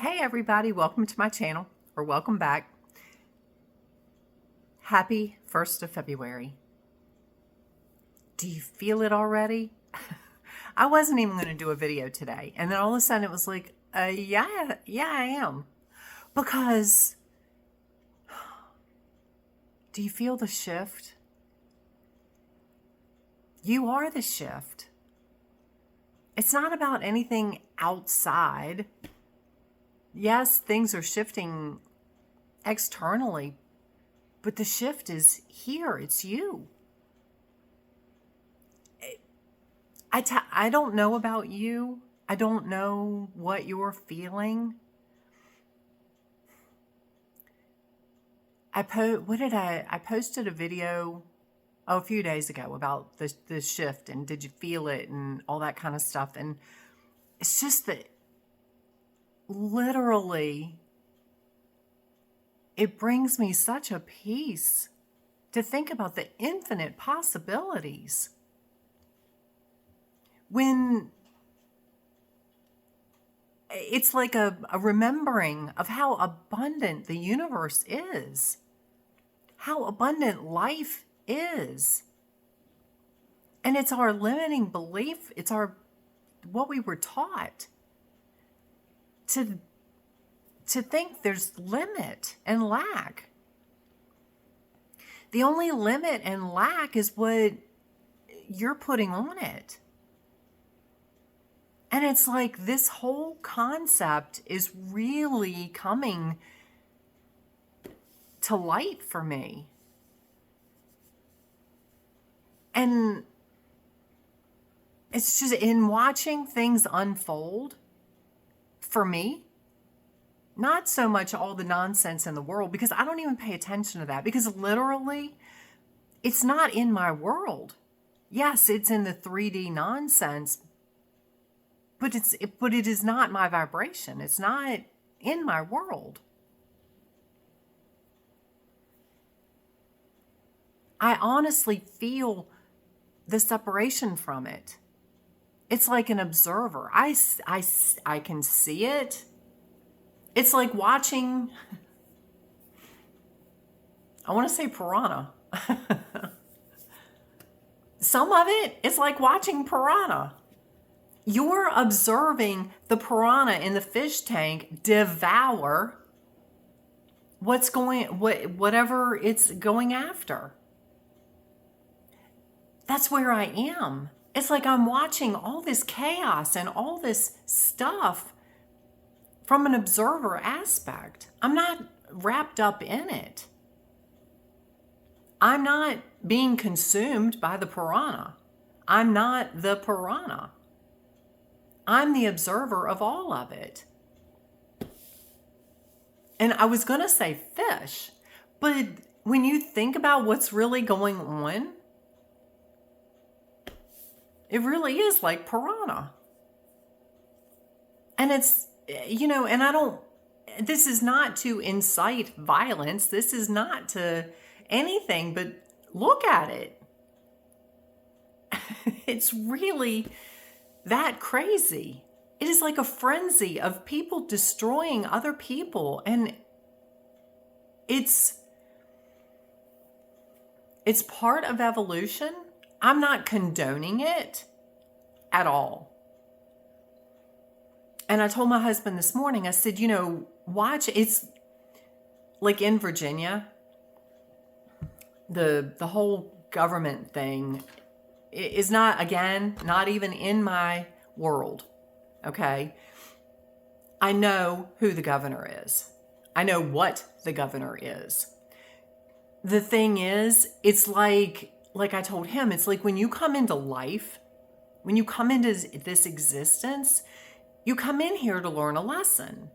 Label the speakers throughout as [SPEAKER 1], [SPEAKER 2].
[SPEAKER 1] Hey everybody, welcome to my channel, or welcome back. Happy 1st of February. Do you feel it already? I wasn't even going to do a video today, and then all of a sudden it was like, yeah, I am. Because, do you feel the shift? You are the shift. It's not about anything outside. Yes, things are shifting externally, but the shift is here. It's you. I don't know about you. I don't know what you're feeling. I posted a video a few days ago about the shift and did you feel it and all that kind of stuff. And it's just that literally it brings me such a peace to think about the infinite possibilities. When it's like a remembering of how abundant the universe is, how abundant life is. And it's our limiting belief, it's what we were taught to think there's limit and lack. The only limit and lack is what you're putting on it. And it's like this whole concept is really coming to light for me. And it's just in watching things unfold for me, not so much all the nonsense in the world, because I don't even pay attention to that, because literally it's not in my world. Yes, it's in the 3D nonsense, but it is not my vibration. It's not in my world. I honestly feel the separation from it. It's like an observer. I can see it. It's like watching, I want to say piranha. Some of it, it's like watching piranha. You're observing the piranha in the fish tank devour whatever it's going after. That's where I am. It's like I'm watching all this chaos and all this stuff from an observer aspect. I'm not wrapped up in it. I'm not being consumed by the piranha. I'm not the piranha. I'm the observer of all of it. And I was going to say fish, but when you think about what's really going on, it really is like piranha. And it's, and this is not to incite violence. This is not to anything, but look at it. It's really that crazy. It is like a frenzy of people destroying other people. And it's part of evolution. I'm not condoning it at all. And I told my husband this morning, I said, watch, it's like in Virginia, the whole government thing is not even in my world. Okay. I know who the governor is. I know what the governor is. The thing is, it's like I told him, it's like when you come into life, when you come into this existence, you come in here to learn a lesson,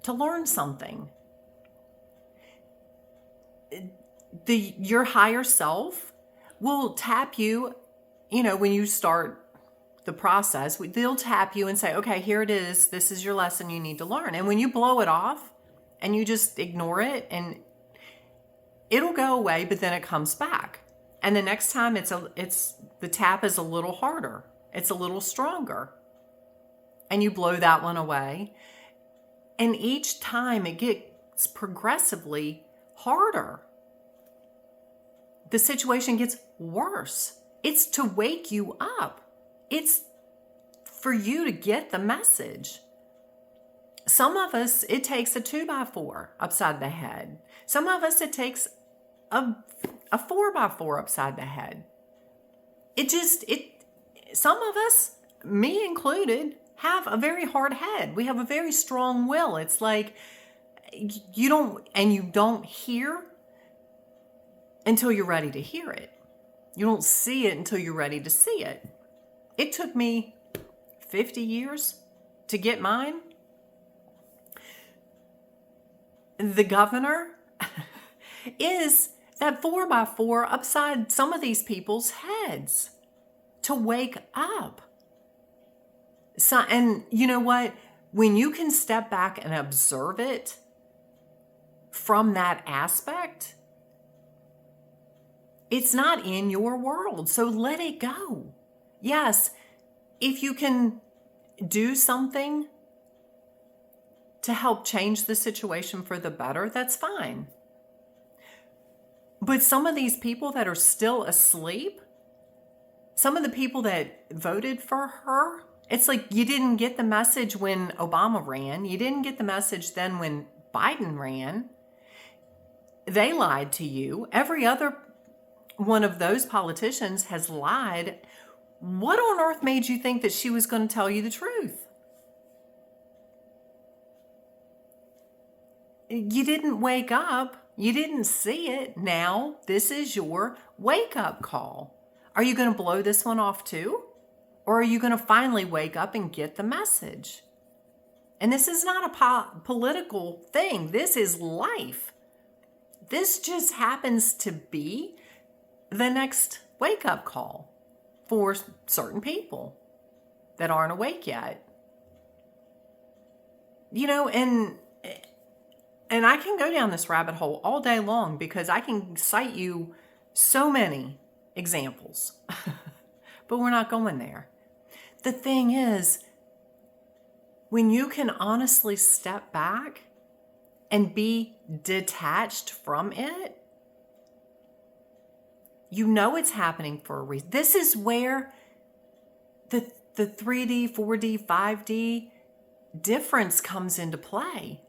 [SPEAKER 1] to learn something. Your higher self will tap you, when you start the process, they'll tap you and say, okay, here it is. This is your lesson you need to learn. And when you blow it off and you just ignore it, and it'll go away, but then it comes back. And the next time the tap is a little harder. It's a little stronger. And you blow that one away. And each time it gets progressively harder. The situation gets worse. It's to wake you up. It's for you to get the message. Some of us, it takes a 2x4 upside the head. Some of us, it takes a 4x4 upside the head. Some of us, me included, have a very hard head. We have a very strong will. It's like you don't hear until you're ready to hear it. You don't see it until you're ready to see it. It took me 50 years to get mine. The governor is that 4x4 upside some of these people's heads to wake up. So, and you know what? When you can step back and observe it from that aspect, it's not in your world. So let it go. Yes, if you can do something to help change the situation for the better, that's fine. But some of these people that are still asleep, some of the people that voted for her, it's like you didn't get the message when Obama ran. You didn't get the message then when Biden ran. They lied to you. Every other one of those politicians has lied. What on earth made you think that she was going to tell you the truth? You didn't wake up. You didn't see it. Now, this is your wake-up call. Are you going to blow this one off too? Or are you going to finally wake up and get the message? And this is not a political thing. This is life. This just happens to be the next wake-up call for certain people that aren't awake yet. You know, and I can go down this rabbit hole all day long because I can cite you so many examples, but we're not going there. The thing is, when you can honestly step back and be detached from it, you know it's happening for a reason. This is where the 3D, 4D, 5D difference comes into play.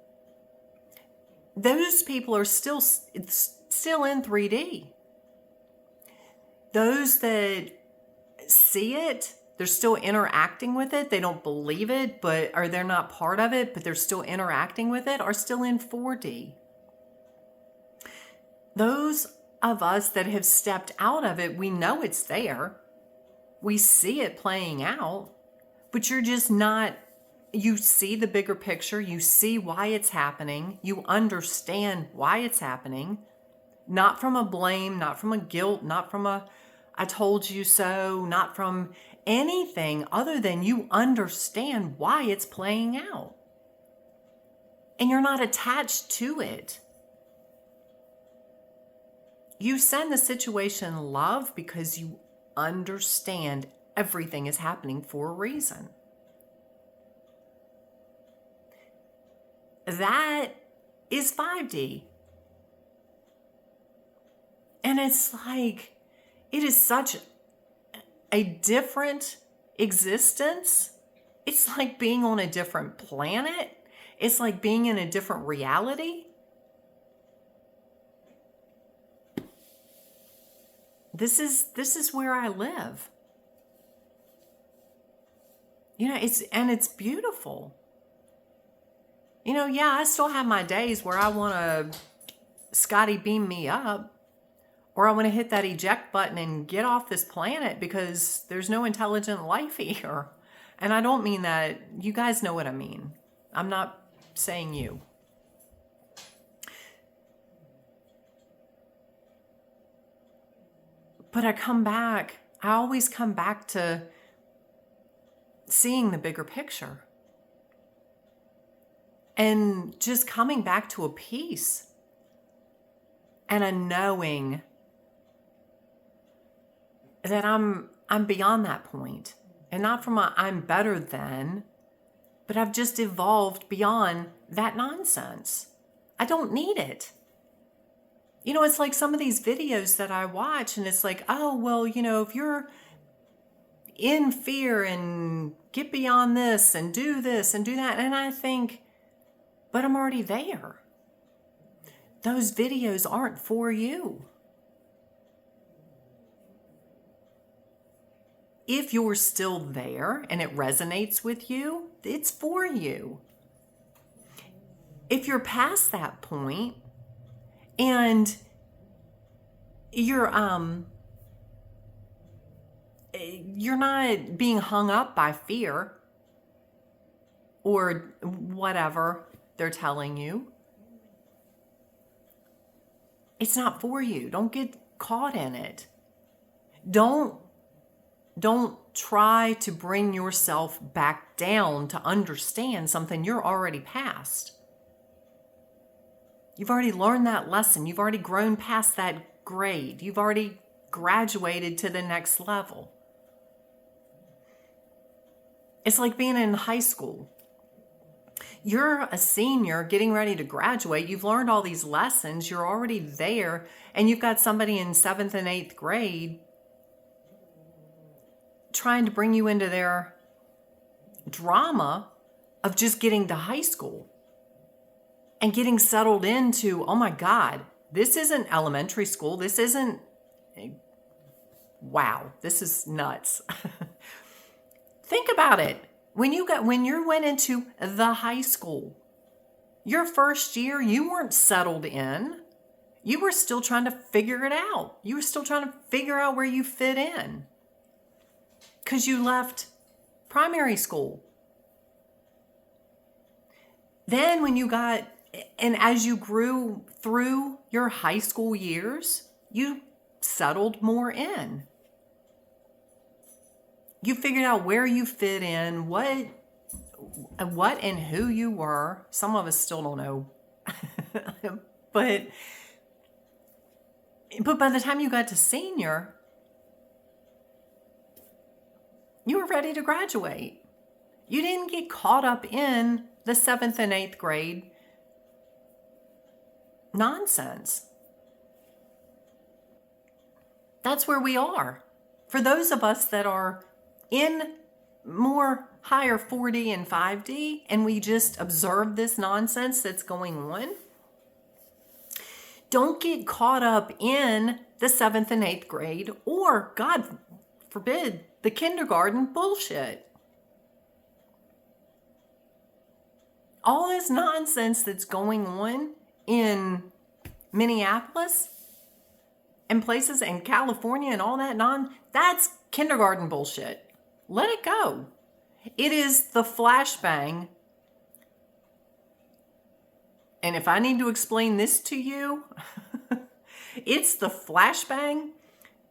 [SPEAKER 1] Those people are still in 3D. Those that see it, they're still interacting with it. They don't believe it, or they're not part of it, but they're still interacting with it, are still in 4D. Those of us that have stepped out of it, we know it's there. We see it playing out, but you're just not. You see the bigger picture. You see why it's happening. You understand why it's happening. Not from a blame, not from a guilt, not from a I told you so, not from anything other than you understand why it's playing out. And you're not attached to it. You send the situation love because you understand everything is happening for a reason. That is 5D. And it's like, it is such a different existence. It's like being on a different planet. It's like being in a different reality. This is where I live. You know, it's beautiful. You know, yeah, I still have my days where I want to Scotty beam me up, or I want to hit that eject button and get off this planet because there's no intelligent life here. And I don't mean that. You guys know what I mean. I'm not saying you. But I always come back to seeing the bigger picture. And just coming back to a peace and a knowing that I'm beyond that point. And not from a I'm better than, but I've just evolved beyond that nonsense. I don't need it. You know, it's like some of these videos that I watch, and it's like, oh, well, you know, if you're in fear and get beyond this and do that. And I think, but I'm already there. Those videos aren't for you. If you're still there and it resonates with you, it's for you. If you're past that point and you're not being hung up by fear or whatever they're telling you, it's not for you. Don't get caught in it. Don't try to bring yourself back down to understand something you're already past. You've already learned that lesson. You've already grown past that grade. You've already graduated to the next level. It's like being in high school. You're a senior getting ready to graduate. You've learned all these lessons. You're already there. And you've got somebody in 7th and 8th grade trying to bring you into their drama of just getting to high school and getting settled into, oh my God, this isn't elementary school. This isn't, wow, this is nuts. Think about it. When you went into the high school, your first year, you weren't settled in. You were still trying to figure it out. You were still trying to figure out where you fit in because you left primary school. Then when you got, and as you grew through your high school years, you settled more in. You figured out where you fit in, what and who you were. Some of us still don't know. But by the time you got to senior, you were ready to graduate. You didn't get caught up in the 7th and 8th grade nonsense. That's where we are. For those of us that are in more higher 4D and 5D, and we just observe this nonsense that's going on, don't get caught up in the 7th and 8th grade, or, God forbid, the kindergarten bullshit. All this nonsense that's going on in Minneapolis and places in California and all that that's kindergarten bullshit. Let it go. It is the flashbang. And if I need to explain this to you, it's the flashbang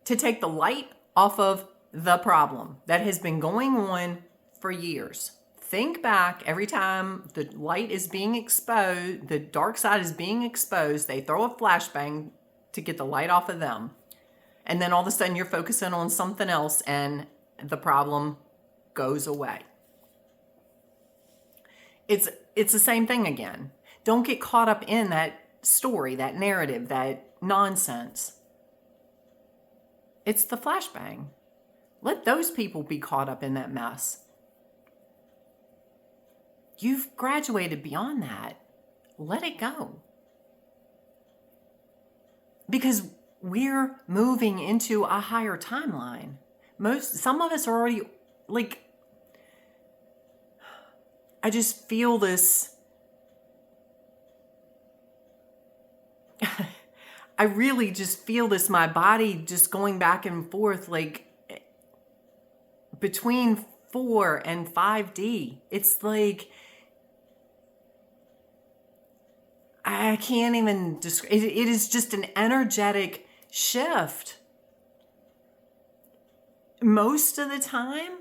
[SPEAKER 1] to take the light off of the problem that has been going on for years. Think back every time the light is being exposed, the dark side is being exposed, they throw a flashbang to get the light off of them. And then all of a sudden you're focusing on something else and the problem goes away. It's the same thing again. Don't get caught up in that story, that narrative, that nonsense. It's the flashbang. Let those people be caught up in that mess. You've graduated beyond that. Let it go. Because we're moving into a higher timeline. Some of us are already, like, I just feel this, I really just feel this, my body just going back and forth, like, between 4 and 5D. It's like, I can't even describe. It is just an energetic shift. Most of the time,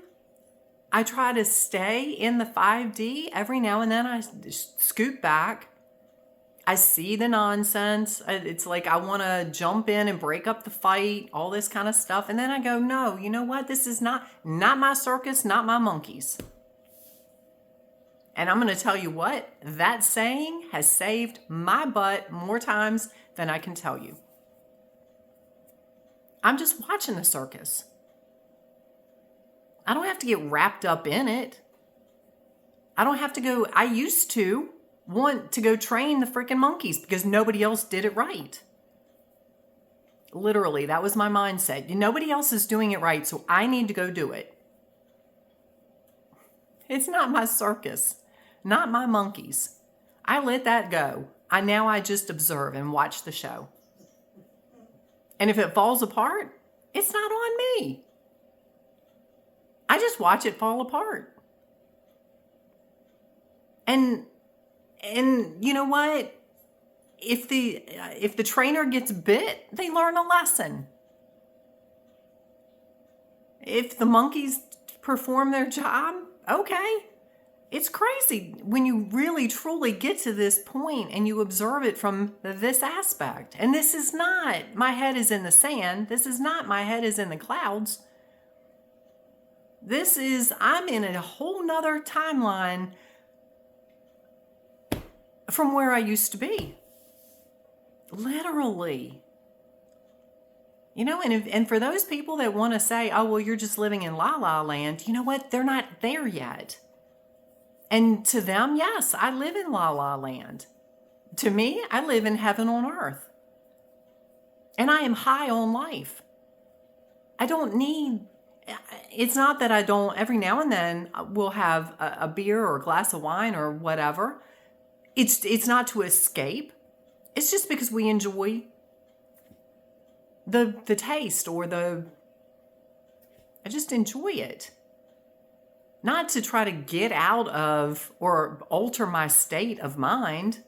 [SPEAKER 1] I try to stay in the 5D. Every now and then I scoot back. I see the nonsense. It's like I want to jump in and break up the fight, all this kind of stuff. And then I go, no, you know what? This is not my circus, not my monkeys. And I'm going to tell you what, that saying has saved my butt more times than I can tell you. I'm just watching the circus. I don't have to get wrapped up in it. I don't have to go. I used to want to go train the freaking monkeys because nobody else did it right. Literally, that was my mindset. Nobody else is doing it right, so I need to go do it. It's not my circus, not my monkeys. I let that go. I just observe and watch the show. And if it falls apart, it's not on me. I just watch it fall apart. And you know what? If the trainer gets bit, they learn a lesson. If the monkeys perform their job, okay. It's crazy when you really truly get to this point and you observe it from this aspect. And this is not my head is in the sand. This is not my head is in the clouds. This is, I'm in a whole nother timeline from where I used to be. Literally. You know, and for those people that want to say, oh, well, you're just living in La La Land, you know what? They're not there yet. And to them, yes, I live in La La Land. To me, I live in heaven on earth. And I am high on life. I don't need, it's not that I don't, every now and then we'll have a beer or a glass of wine or whatever. It's not to escape. It's just because we enjoy the taste or I just enjoy it. Not to try to get out of or alter my state of mind.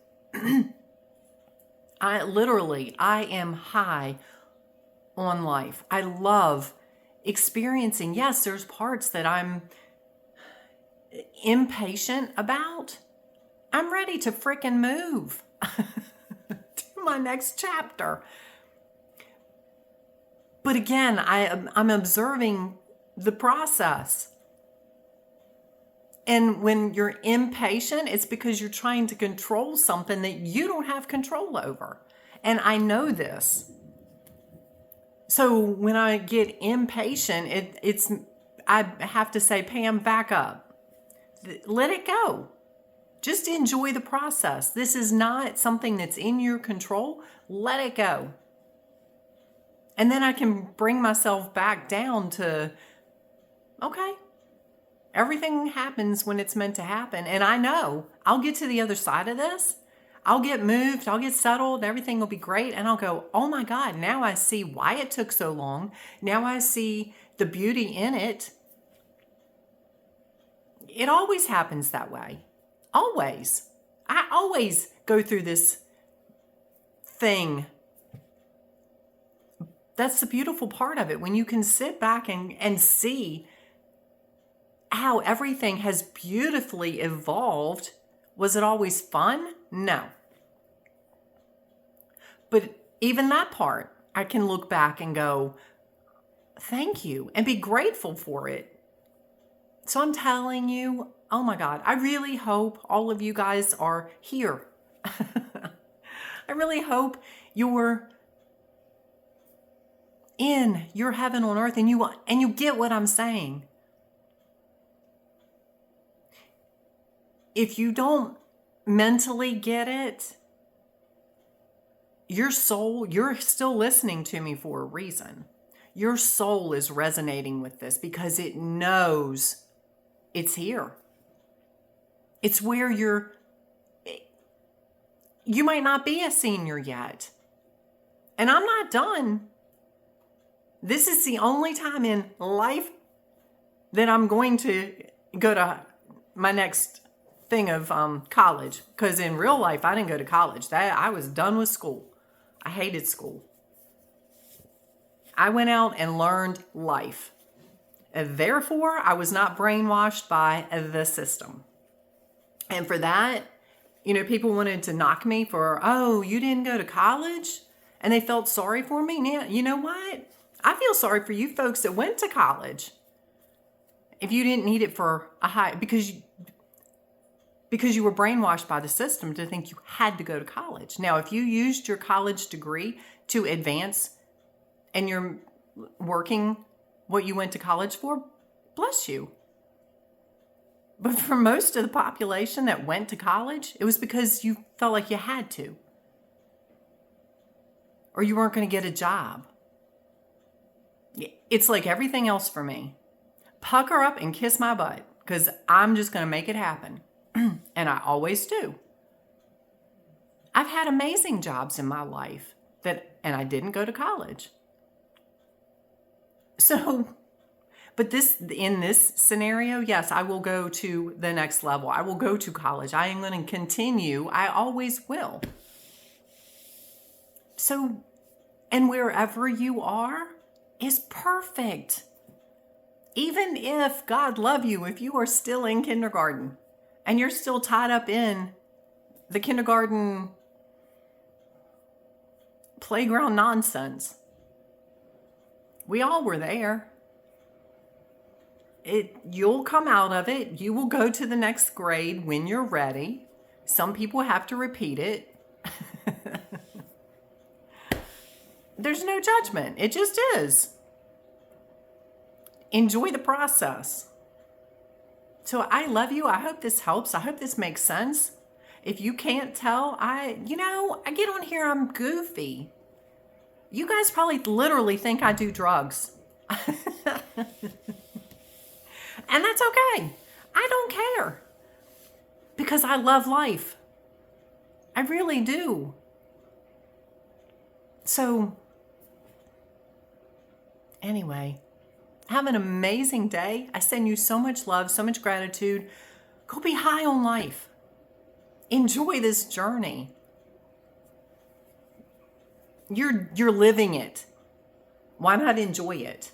[SPEAKER 1] I am high on life. I love experiencing. Yes, there's parts that I'm impatient about. I'm ready to frickin' move to my next chapter. But again, I'm observing the process. And when you're impatient, it's because you're trying to control something that you don't have control over. And I know this. So when I get impatient, I have to say, Pam, back up. Let it go. Just enjoy the process. This is not something that's in your control. Let it go. And then I can bring myself back down to, okay, everything happens when it's meant to happen. And I know I'll get to the other side of this. I'll get moved. I'll get settled. Everything will be great. And I'll go, oh my God, now I see why it took so long. Now I see the beauty in it. It always happens that way. Always. I always go through this thing. That's the beautiful part of it. When you can sit back and see how everything has beautifully evolved. Was it always fun? No. But even that part, I can look back and go, thank you, and be grateful for it. So I'm telling you, oh my God, I really hope all of you guys are here. I really hope you're in your heaven on earth and you get what I'm saying. If you don't mentally get it, your soul, you're still listening to me for a reason. Your soul is resonating with this because it knows it's here. It's where you might not be a senior yet. And I'm not done. This is the only time in life that I'm going to go to my next thing of college, because in real life I didn't go to college. I was done with school. I hated school. I went out and learned life. And therefore, I was not brainwashed by the system. And for that, people wanted to knock me for, oh, you didn't go to college? And they felt sorry for me. Now, you know what? I feel sorry for you folks that went to college. If you didn't need it for a high, because because you were brainwashed by the system to think you had to go to college. Now, if you used your college degree to advance and you're working what you went to college for, bless you. But for most of the population that went to college, it was because you felt like you had to, or you weren't going to get a job. It's like everything else for me. Pucker up and kiss my butt, because I'm just going to make it happen. And I always do. I've had amazing jobs in my life and I didn't go to college. So, but in this scenario, yes, I will go to the next level. I will go to college. I am going to continue. I always will. So, and wherever you are is perfect. Even if, God love you, if you are still in kindergarten and you're still tied up in the kindergarten playground nonsense, we all were there. You'll come out of it. You will go to the next grade when you're ready. Some people have to repeat it. There's no judgment. It just is. Enjoy the process. So I love you. I hope this helps. I hope this makes sense. If you can't tell, I get on here, I'm goofy. You guys probably literally think I do drugs. And that's okay. I don't care. Because I love life. I really do. So, anyway, have an amazing day. I send you so much love, so much gratitude. Go be high on life. Enjoy this journey. You're living it. Why not enjoy it?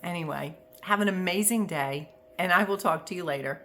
[SPEAKER 1] Anyway, have an amazing day, and I will talk to you later.